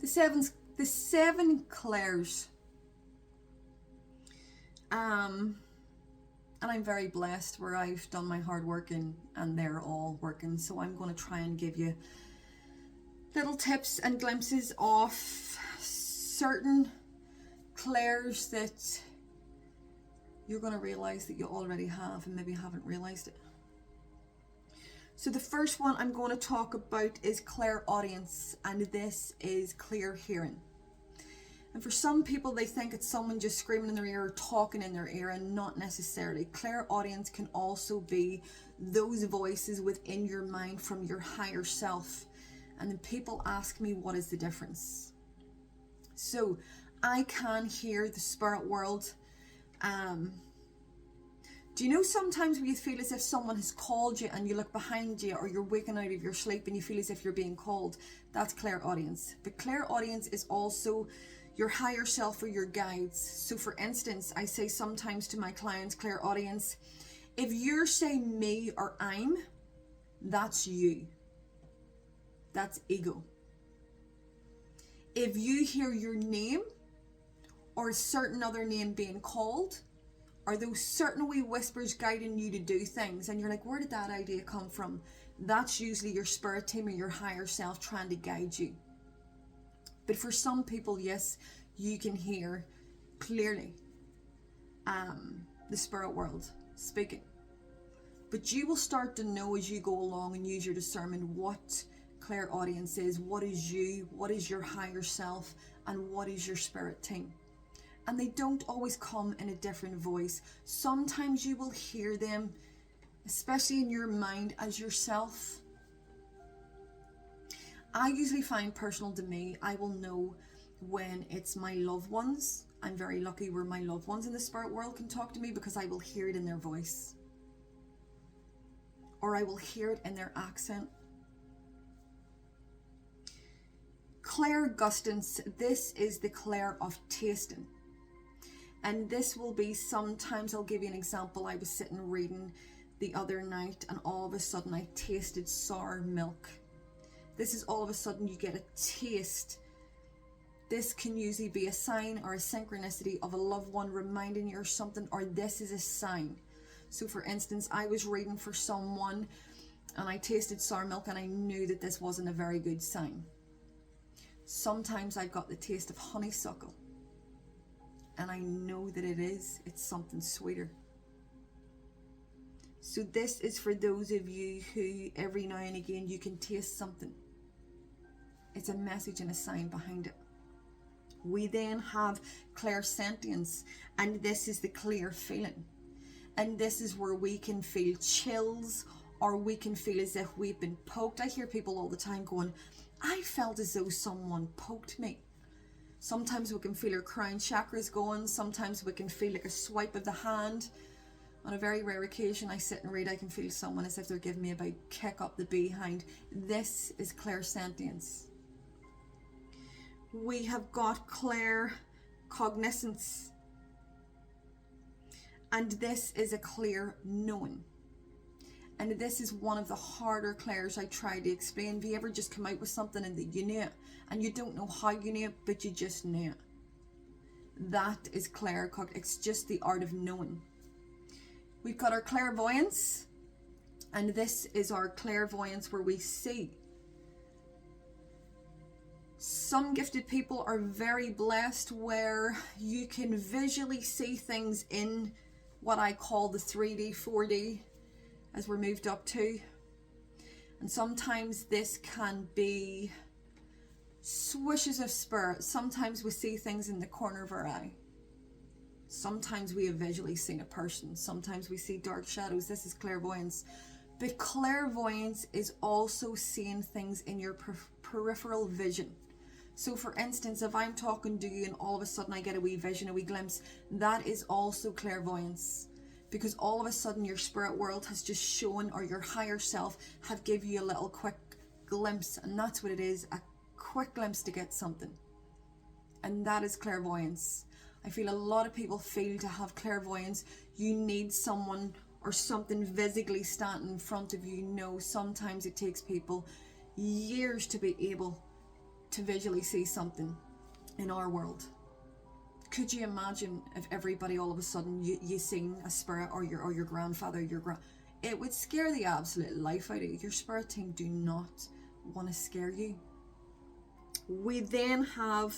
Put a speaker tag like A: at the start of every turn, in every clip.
A: The seven clairs. And I'm very blessed where I've done my hard working and they're all working. So I'm going to try and give you little tips and glimpses of certain clairs that you're going to realize that you already have and maybe haven't realized it. So the first one I'm going to talk about is clairaudience, and this is clear hearing. And for some people, they think it's someone just screaming in their ear or talking in their ear, and not necessarily. Clairaudience can also be those voices within your mind from your higher self. And then people ask me, what is the difference? So I can hear the spirit world. Do you know sometimes when you feel as if someone has called you and you look behind you, or you're waking out of your sleep and you feel as if you're being called? That's clairaudience. But clairaudience is also your higher self or your guides. So for instance, I say sometimes to my clients, clairaudience, if you're saying me or I'm, that's you. That's ego. If you hear your name or a certain other name being called, or those certain wee whispers guiding you to do things, and you're like, where did that idea come from? That's usually your spirit team or your higher self trying to guide you. But for some people, yes, you can hear clearly the spirit world speaking. But you will start to know as you go along and use your discernment what clairaudience is, what is you, what is your higher self, and what is your spirit team. And they don't always come in a different voice. Sometimes you will hear them, especially in your mind, as yourself. I usually find personal to me, I will know when it's my loved ones. I'm very lucky where my loved ones in the spirit world can talk to me, because I will hear it in their voice. Or I will hear it in their accent. Clairgustance, this is the clair of tasting. And this will be sometimes, I'll give you an example. I was sitting reading the other night and all of a sudden I tasted sour milk. This is all of a sudden you get a taste. This can usually be a sign or a synchronicity of a loved one reminding you or something, or this is a sign. So for instance, I was reading for someone and I tasted sour milk and I knew that this wasn't a very good sign. Sometimes I got the taste of honeysuckle. And I know that it's something sweeter. So this is for those of you who every now and again you can taste something. It's a message and a sign behind it. We then have clairsentience, and this is the clear feeling. And this is where we can feel chills, or we can feel as if we've been poked. I hear people all the time going, I felt as though someone poked me. Sometimes we can feel our crown chakras going. Sometimes we can feel like a swipe of the hand. On a very rare occasion, I sit and read, I can feel someone as if they're giving me a big kick up the behind. This is clairsentience. We have got claircognizance. And this is a clear knowing. And this is one of the harder clairs I try to explain. Have you ever just come out with something and that you knew it, and you don't know how you knew it, but you just knew it? That is claircognizance. It's just the art of knowing. We've got our clairvoyance, and this is our clairvoyance where we see. Some gifted people are very blessed where you can visually see things in what I call the 3D, 4D, as we're moved up to. And sometimes this can be swishes of spirit. Sometimes we see things in the corner of our eye. Sometimes we have visually seen a person. Sometimes we see dark shadows. This is clairvoyance. But clairvoyance is also seeing things in your peripheral vision. So for instance, if I'm talking to you and all of a sudden I get a wee vision, a wee glimpse, that is also clairvoyance. Because all of a sudden your spirit world has just shown, or your higher self have given you a little quick glimpse, and that's what it is, a quick glimpse to get something. And that is clairvoyance. I feel a lot of people feel to have clairvoyance, you need someone or something physically standing in front of you. No, sometimes it takes people years to be able to visually see something in our world. Could you imagine if everybody all of a sudden you seen a spirit, or your grandfather, it would scare the absolute life out of you. Your spirit team do not want to scare you. We then have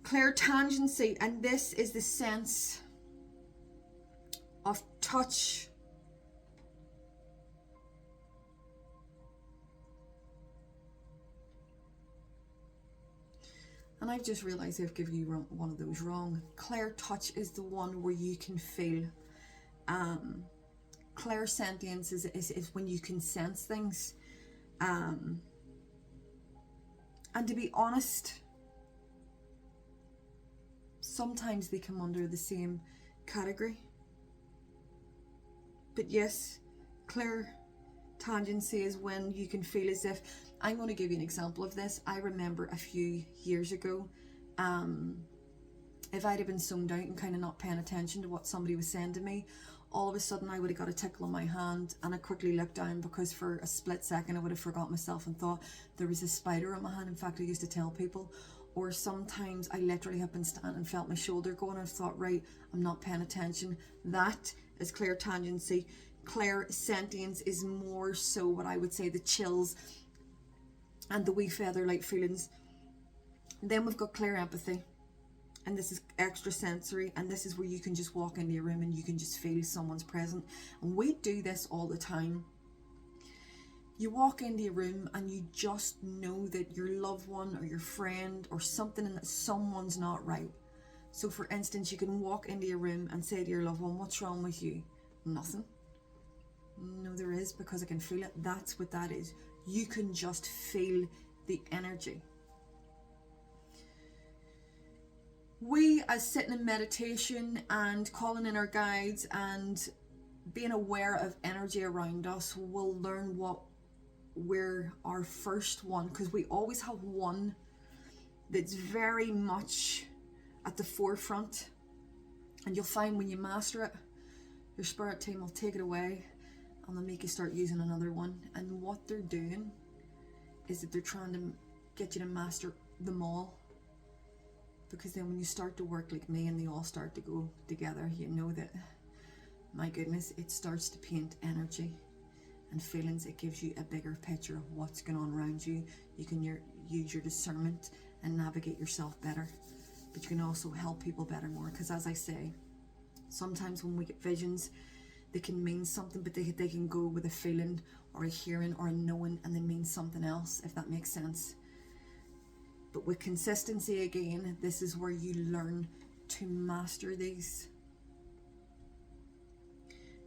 A: clairtangency, and this is the sense of touch. And I've just realised I've given you one of those wrong. Clairtouch is the one where you can feel. Clairsentience is when you can sense things. And to be honest, sometimes they come under the same category. But yes, clairtangency is when you can feel as if, I'm going to give you an example of this. I remember a few years ago, if I'd have been zoned out and kind of not paying attention to what somebody was saying to me, all of a sudden I would have got a tickle on my hand, and I quickly looked down because for a split second I would have forgot myself and thought there was a spider on my hand. In fact, I used to tell people. Or sometimes I literally have been standing and felt my shoulder going, and I thought, right, I'm not paying attention. That is clairtangency. Clairsentience is more so what I would say the chills and the wee feather-light feelings. Then we've got clairempathy, and this is extrasensory, and this is where you can just walk into a room and you can just feel someone's present. And we do this all the time. You walk into a room and you just know that your loved one or your friend or something, and that someone's not right. So for instance, you can walk into a room and say to your loved one, what's wrong with you? Nothing. No, there is, because I can feel it. That's what that is. You can just feel the energy. We, as sitting in meditation and calling in our guides and being aware of energy around us, will learn what we're our first one, because we always have one that's very much at the forefront. And you'll find when you master it, your spirit team will take it away and they'll make you start using another one. And what they're doing is that they're trying to get you to master them all. Because then when you start to work like me and they all start to go together, you know that, my goodness, it starts to paint energy and feelings. It gives you a bigger picture of what's going on around you. You can use your discernment and navigate yourself better. But you can also help people better more. Because as I say, sometimes when we get visions, they can mean something, but they can go with a feeling or a hearing or a knowing, and they mean something else, if that makes sense. But with consistency, again, this is where you learn to master these.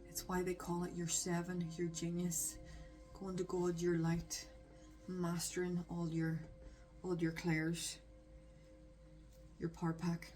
A: It's why they call it your 7, your genius. Going to God, your light, mastering all your clairs, your power pack.